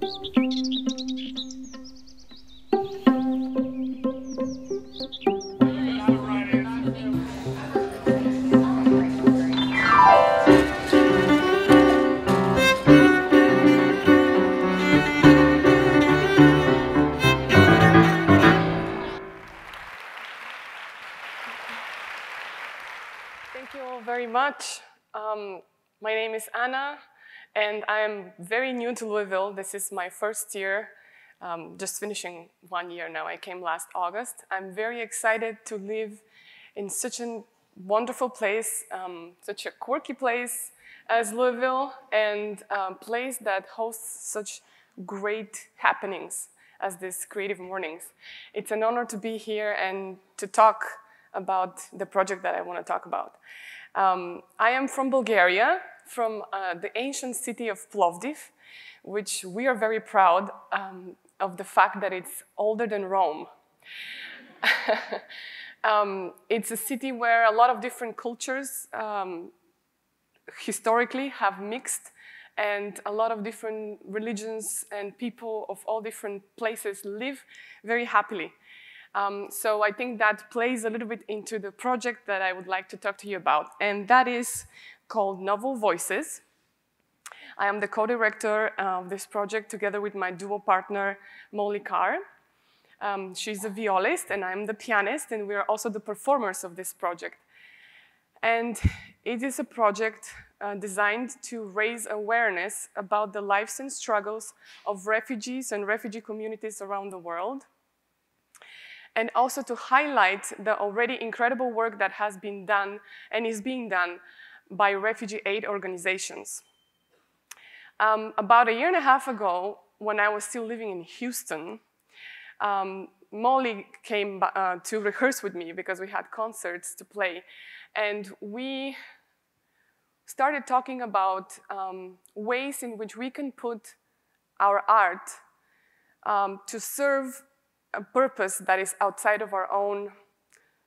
Thank you all very much. My name is Anna, and I'm very new to Louisville. This is my first year, just finishing 1 year now. I came last August. I'm very excited to live in such a wonderful place, such a quirky place as Louisville, and a place that hosts such great happenings as this Creative Mornings. It's an honor to be here and to talk about the project that I want to talk about. I am from Bulgaria, from the ancient city of Plovdiv, which we are very proud of the fact that it's older than Rome. It's a city where a lot of different cultures historically have mixed, and a lot of different religions and people of all different places live very happily. So I think that plays a little bit into the project that I would like to talk to you about, and that is called Novel Voices. I am the co-director of this project together with my duo partner, Molly Carr. She's a violist and I'm the pianist, and we are also the performers of this project. And it is a project designed to raise awareness about the lives and struggles of refugees and refugee communities around the world, and also to highlight the already incredible work that has been done and is being done by refugee aid organizations. About 1.5 years ago, when I was still living in Houston, Molly came to rehearse with me because we had concerts to play, and we started talking about ways in which we can put our art to serve a purpose that is outside of our own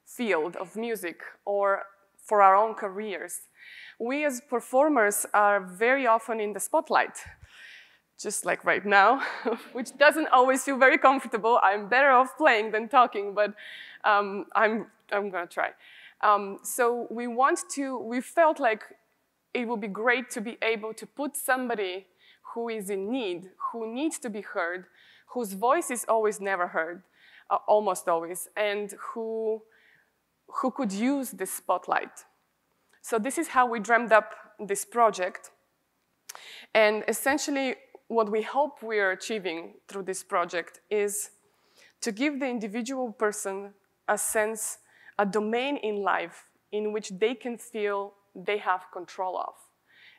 field of music or for our own careers. We as performers are very often in the spotlight, just like right now, which doesn't always feel very comfortable. I'm better off playing than talking, but I'm gonna try. So we felt like it would be great to be able to put somebody who is in need, who needs to be heard, whose voice is always never heard, almost always, and who could use this spotlight. So this is how we dreamed up this project. And essentially, what we hope we are achieving through this project is to give the individual person a sense, a domain in life in which they can feel they have control of.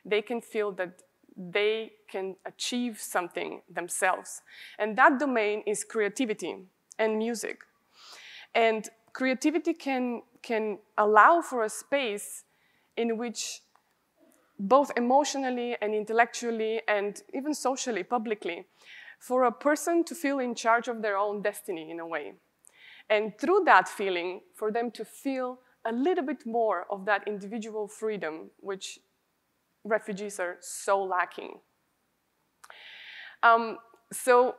They can feel that they can achieve something themselves. And that domain is creativity and music. And creativity can allow for a space in which both emotionally and intellectually and even socially, publicly, for a person to feel in charge of their own destiny in a way. And through that feeling, for them to feel a little bit more of that individual freedom, which refugees are so lacking. So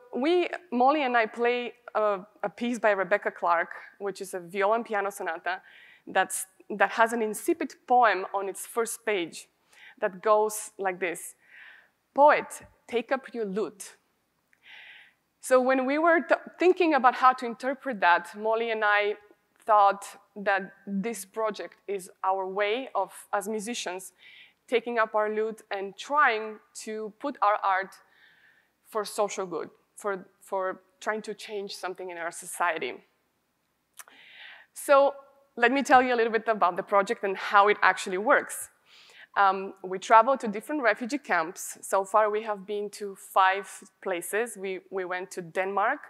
Molly and I play a piece by Rebecca Clark, which is a viola and piano sonata that has an incipit poem on its first page that goes like this: "Poet, take up your lute." So when we were thinking about how to interpret that, Molly and I thought that this project is our way of, as musicians, taking up our lute and trying to put our art for social good, for trying to change something in our society. So let me tell you a little bit about the project and how it actually works. We travel to different refugee camps. So far, we have been to 5 places. We went to Denmark,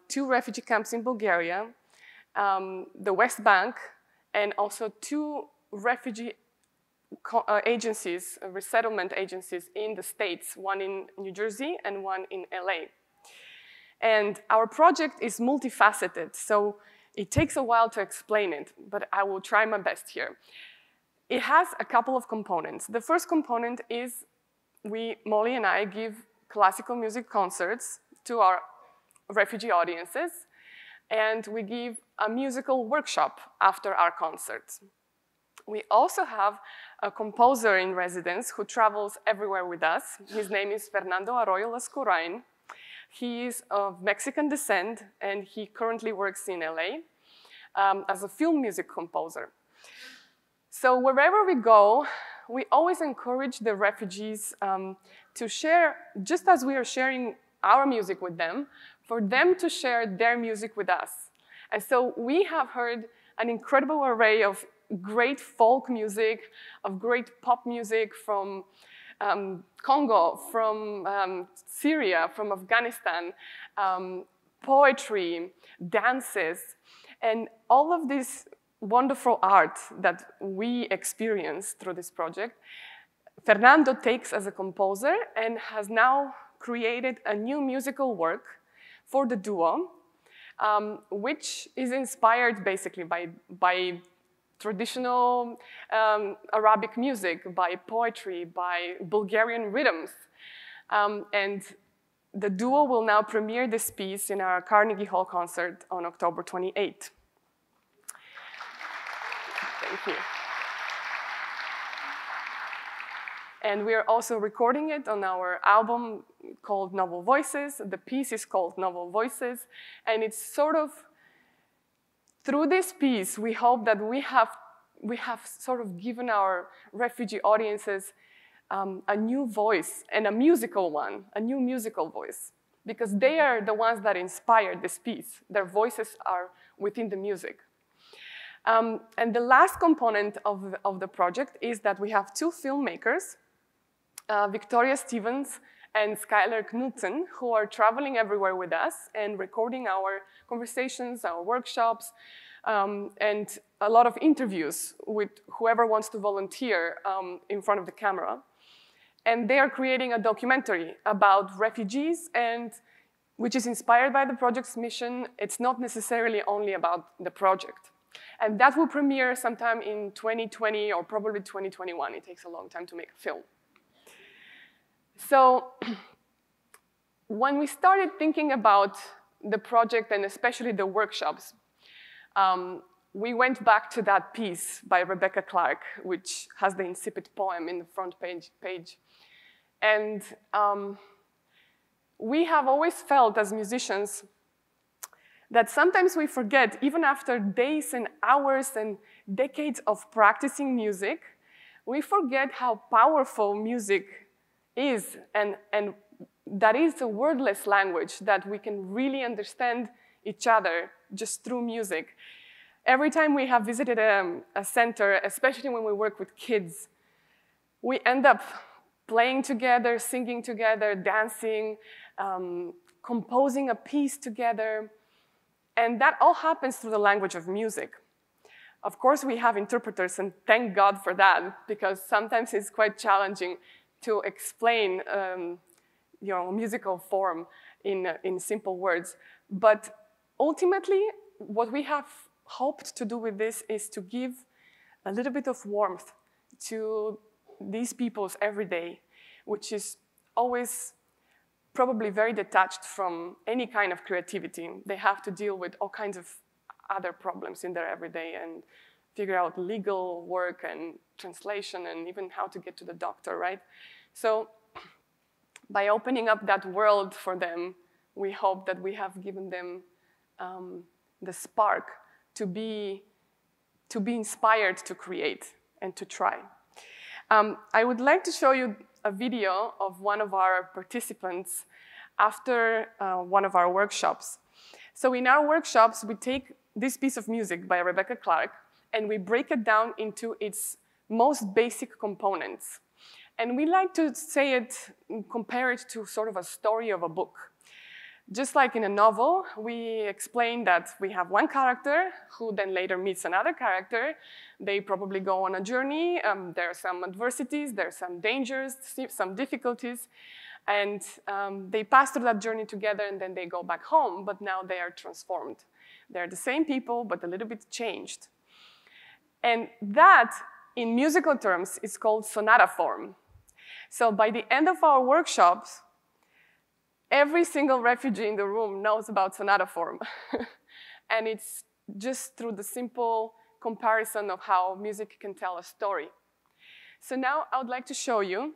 2 refugee camps in Bulgaria, the West Bank, and also 2 refugee agencies, resettlement agencies in the States, one in New Jersey and one in LA. And our project is multifaceted, so it takes a while to explain it, but I will try my best here. It has a couple of components. The first component is Molly and I give classical music concerts to our refugee audiences, and we give a musical workshop after our concerts. We also have a composer in residence who travels everywhere with us. His name is Fernando Arroyo Lascurain. He is of Mexican descent, and he currently works in LA as a film music composer. So wherever we go, we always encourage the refugees to share, just as we are sharing our music with them, for them to share their music with us. And so we have heard an incredible array of great folk music, of great pop music from Congo, from Syria, from Afghanistan, poetry, dances, and all of this wonderful art that we experience through this project. Fernando takes as a composer and has now created a new musical work for the duo, which is inspired basically by traditional Arabic music, by poetry, by Bulgarian rhythms. And the duo will now premiere this piece in our Carnegie Hall concert on October 28th. Thank you. And we are also recording it on our album called Novel Voices. The piece is called Novel Voices, and it's sort of, through this piece, we hope that we have sort of given our refugee audiences a new voice, and a musical one, a new musical voice, because they are the ones that inspired this piece. Their voices are within the music. And the last component of the project is that we have two filmmakers, Victoria Stevens and Skylar Knudsen, who are traveling everywhere with us and recording our conversations, our workshops, and a lot of interviews with whoever wants to volunteer in front of the camera. And they are creating a documentary about refugees, and which is inspired by the project's mission. It's not necessarily only about the project. And that will premiere sometime in 2020 or probably 2021. It takes a long time to make a film. So when we started thinking about the project and especially the workshops, we went back to that piece by Rebecca Clark, which has the incipit poem in the front page. And we have always felt as musicians that sometimes we forget, even after days and hours and decades of practicing music, we forget how powerful music is, and that is a wordless language, that we can really understand each other just through music. Every time we have visited a center, especially when we work with kids, we end up playing together, singing together, dancing, composing a piece together. And that all happens through the language of music. Of course, we have interpreters, and thank God for that, because sometimes it's quite challenging to explain musical form in simple words. But ultimately, what we have hoped to do with this is to give a little bit of warmth to these people's everyday, which is always probably very detached from any kind of creativity. They have to deal with all kinds of other problems in their everyday and figure out legal work and translation and even how to get to the doctor, right? So by opening up that world for them, we hope that we have given them the spark to be inspired to create and to try. I would like to show you a video of one of our participants after one of our workshops. So in our workshops, we take this piece of music by Rebecca Clark and we break it down into its most basic components. And we like to say it, compare it to sort of a story of a book. Just like in a novel, we explain that we have one character who then later meets another character. They probably go on a journey. There are some adversities, there are some dangers, some difficulties. And they pass through that journey together and then they go back home, but now they are transformed. They're the same people, but a little bit changed. And that, in musical terms, is called sonata form. So by the end of our workshops, Every single refugee in the room knows about sonata form. And it's just through the simple comparison of how music can tell a story. So now I would like to show you,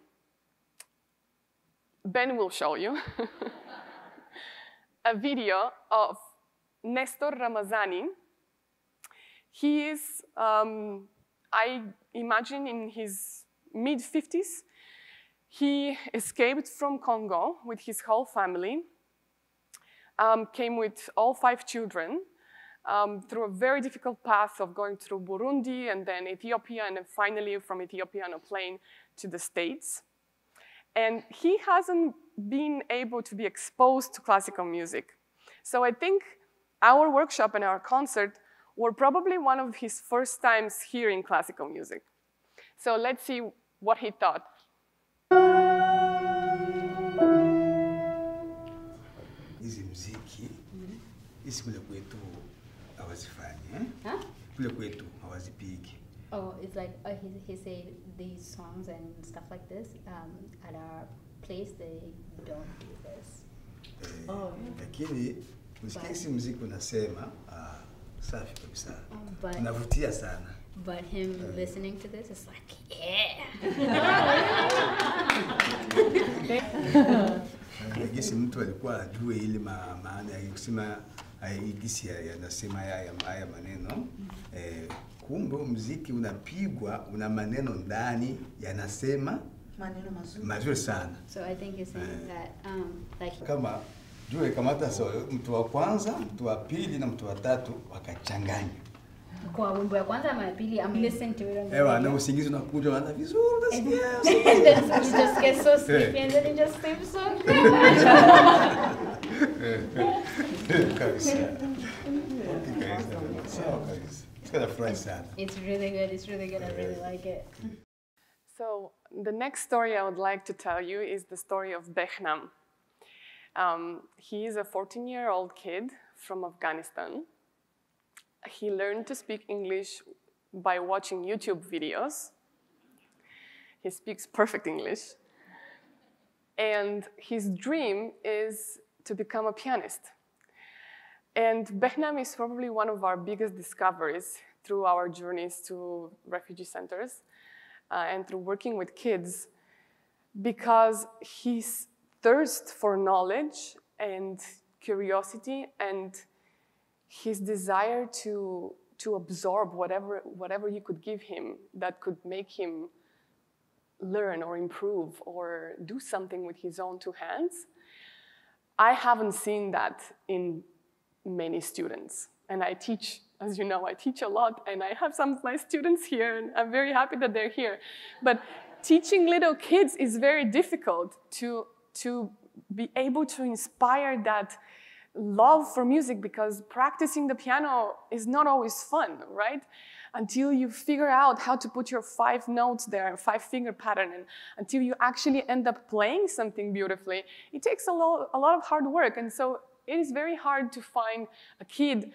Ben will show you, a video of Nestor Ramazani. He is, I imagine, in his mid-50s. He escaped from Congo with his whole family, came with all 5 children, through a very difficult path of going through Burundi and then Ethiopia, and then finally from Ethiopia on a plane to the States. And he hasn't been able to be exposed to classical music. So I think our workshop and our concert were probably one of his first times hearing classical music. So let's see what he thought. Hizi mziki, hizi kule kwetu hawazifanyi, kule kwetu hawazipigi. Oh, it's like he said these songs and stuff like this. At our place, they don't do this. Lakini mziki hizi mziki unasema safi kabisa. Unavutia sana. But him listening to this is like, yeah. Gisi mtu alikuwa ajue ile maana ya kusema gisi yanasema haya maneno. Kumbe muziki unapigwa una maneno ndani yanasema maneno mazuri sana. So I think he's saying that like kama jue kamata mtu wa kwanza, mtu wa pili na mtu wa tatu wakachanganya. Kwa wimbo ya kwanza ama ya pili, I'm listening to it on the radio. Na usingizi unakuja wana vizuri unasikia. And then you just get so sleepy and then you just sleep so. It's really good. It's really good. I really like it. So the next story I would like to tell you is the story of Behnam. He is a 14-year-old kid from Afghanistan. He learned to speak English by watching YouTube videos. He speaks perfect English. And his dream is to become a pianist. And Behnam is probably one of our biggest discoveries through our journeys to refugee centers and through working with kids, because his thirst for knowledge and curiosity and his desire to absorb whatever you could give him that could make him learn or improve or do something with his own 2 hands. I haven't seen that in many students. And I teach, as you know, I teach a lot, and I have some of my students here, and I'm very happy that they're here. But teaching little kids is very difficult to be able to inspire that love for music, because practicing the piano is not always fun, right? Until you figure out how to put your 5 notes there, 5-finger pattern, and until you actually end up playing something beautifully, it takes a lot of hard work. And so it is very hard to find a kid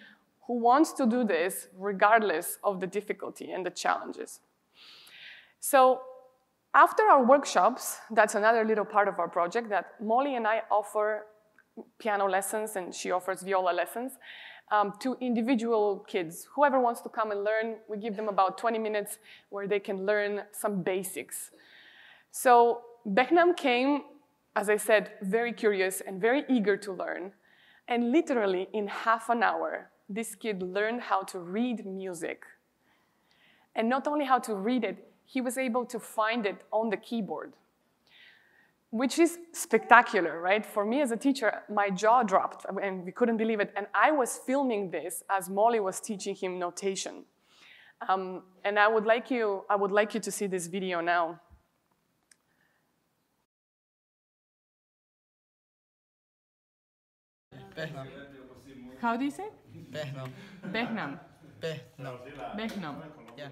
who wants to do this regardless of the difficulty and the challenges. So after our workshops, that's another little part of our project, that Molly and I offer piano lessons and she offers viola lessons to individual kids. Whoever wants to come and learn, we give them about 20 minutes where they can learn some basics. So Behnam came, as I said, very curious and very eager to learn. And literally in half an hour, this kid learned how to read music. And not only how to read it, he was able to find it on the keyboard, which is spectacular, right? For me as a teacher, my jaw dropped and we couldn't believe it. And I was filming this as Molly was teaching him notation. And I would like you to see this video now. Behnam. How do you say? Behnam. Behnam. Behnam. Behnam. Yeah.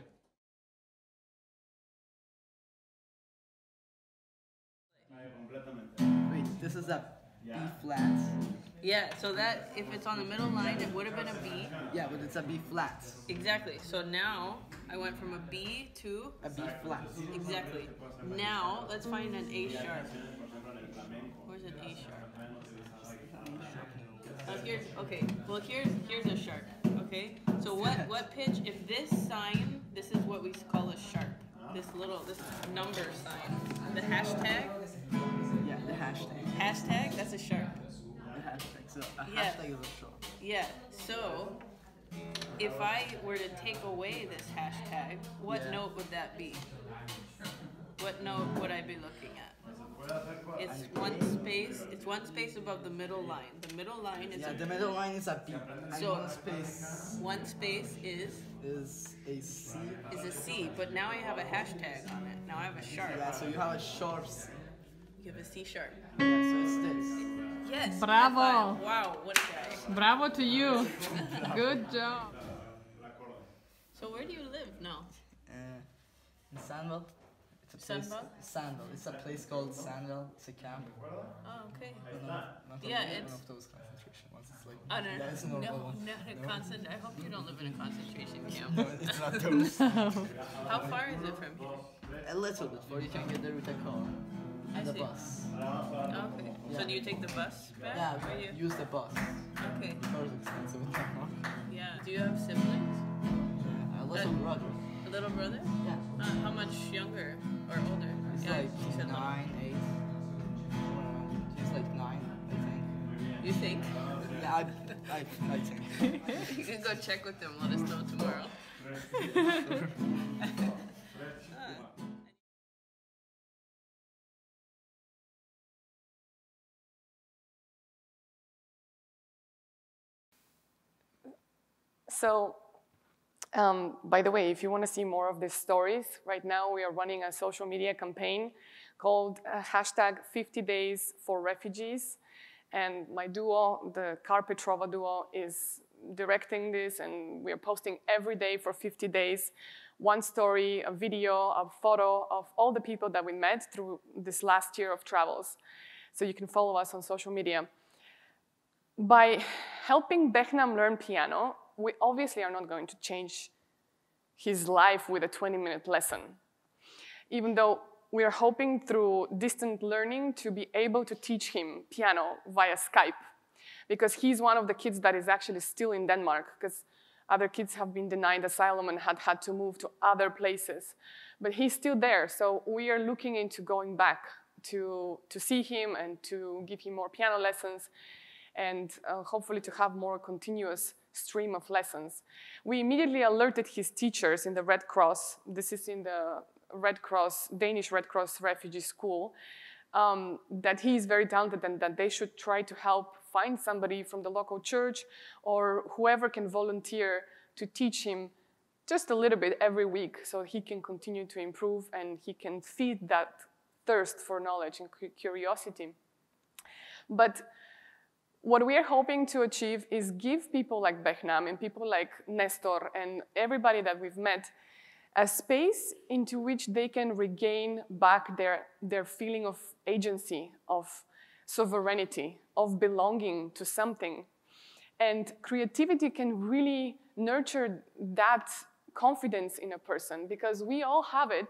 Wait, this is a B flat. Yeah, so that, if it's on the middle line, it would have been a B. Yeah, but it's a B flat. Exactly. So now, I went from a B to... A B flat. Exactly. Now, let's find an A sharp. Where's an A sharp? Okay. Well, here's a sharp. Okay. So what pitch? If this sign, this is what we call a sharp. This number sign. The hashtag. Yeah, the hashtag. Hashtag. That's a sharp. The hashtag. So a Yeah. hashtag is a sharp. Yeah. So if I were to take away this hashtag, what note would that be? What note would I be looking at? It's one space. It's one space above the middle line. The middle line is. Yeah, the middle line is a B. And So- one space One space is is a C. a C, but now I have a hashtag on it. Now I have a sharp. Yeah, so you have a sharp C. You have a C sharp. Yeah, so it's this. Yes. Bravo. high five. Wow, what a guy. Bravo to you. Good job. So where do you live now? In Sandwell. It's a place. Sandwell? Sandwell. It's a place called Sandwell. It's a camp. Oh, okay. Not Yeah, one it's- of those concentration ones. It's like Oh, no, yeah, it's a normal one. not a concent. I hope you don't live in a concentration No, camp. it's not those. How far is it from here? A little bit, for you can get there with a car. I And the see. bus. Okay. So Yeah. do you take the bus back? Yeah, Or you? use the bus. Okay. The car is expensive in Denmark. Yeah. Do you have siblings? A little brother. A little brother? Yeah. How much younger or older? He's Yeah, like you said little. 9, 8. He's like 9, I think. You think? Yeah, I think. You can go check with them. Let us know tomorrow. So, by the way, if you want to see more of these stories, right now we are running a social media campaign called hashtag 50 Days for Refugees. And my duo, the Petrova duo, is directing this, and we are posting every day for 50 days, one story, a video, a photo of all the people that we met through this last year of travels. So you can follow us on social media. By helping Behnam learn piano, we obviously are not going to change his life with a 20-minute lesson, even though we are hoping through distant learning to be able to teach him piano via Skype, because he's one of the kids that is actually still in Denmark, because other kids have been denied asylum and had to move to other places. But he's still there, so we are looking into going back to see him and to give him more piano lessons, and hopefully to have more continuous stream of lessons. We immediately alerted his teachers in the Red Cross. This is in the Red Cross, Danish Red Cross Refugee School, that he is very talented and that they should try to help find somebody from the local church or whoever can volunteer to teach him just a little bit every week so he can continue to improve and he can feed that thirst for knowledge and curiosity. But what we are hoping to achieve is give people like Behnam and people like Nestor and everybody that we've met a space into which they can regain back their feeling of agency, of sovereignty, of belonging to something. And creativity can really nurture that confidence in a person, because we all have it.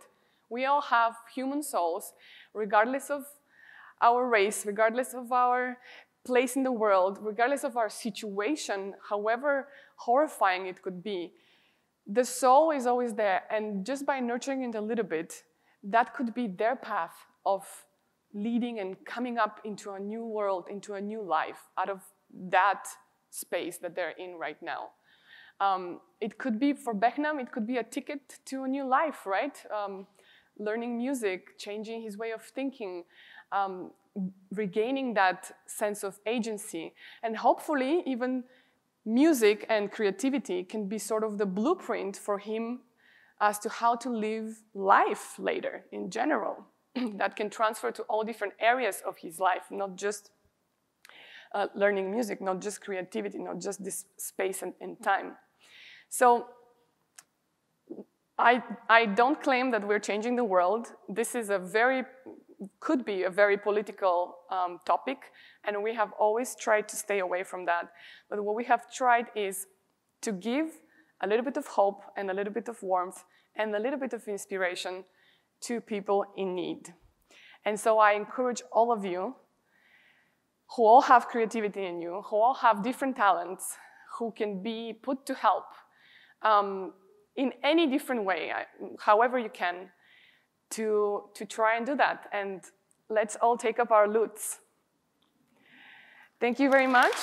We all have human souls, regardless of our race, regardless of our place in the world, regardless of our situation, however horrifying it could be. The soul is always there, and just by nurturing it a little bit, that could be their path of leading and coming up into a new world, into a new life, out of that space that they're in right now. It could be, for Behnam, it could be a ticket to a new life, right? Learning music, changing his way of thinking, regaining that sense of agency, and hopefully even music and creativity can be sort of the blueprint for him as to how to live life later in general. That can transfer to all different areas of his life, not just learning music, not just creativity, not just this space and time. So I don't claim that we're changing the world. This is could be a very political topic, and we have always tried to stay away from that. But what we have tried is to give a little bit of hope and a little bit of warmth and a little bit of inspiration to people in need. And so I encourage all of you who all have creativity in you, who all have different talents, who can be put to help in any different way, however you can, to try and do that. And let's all take up our lutes. Thank you very much.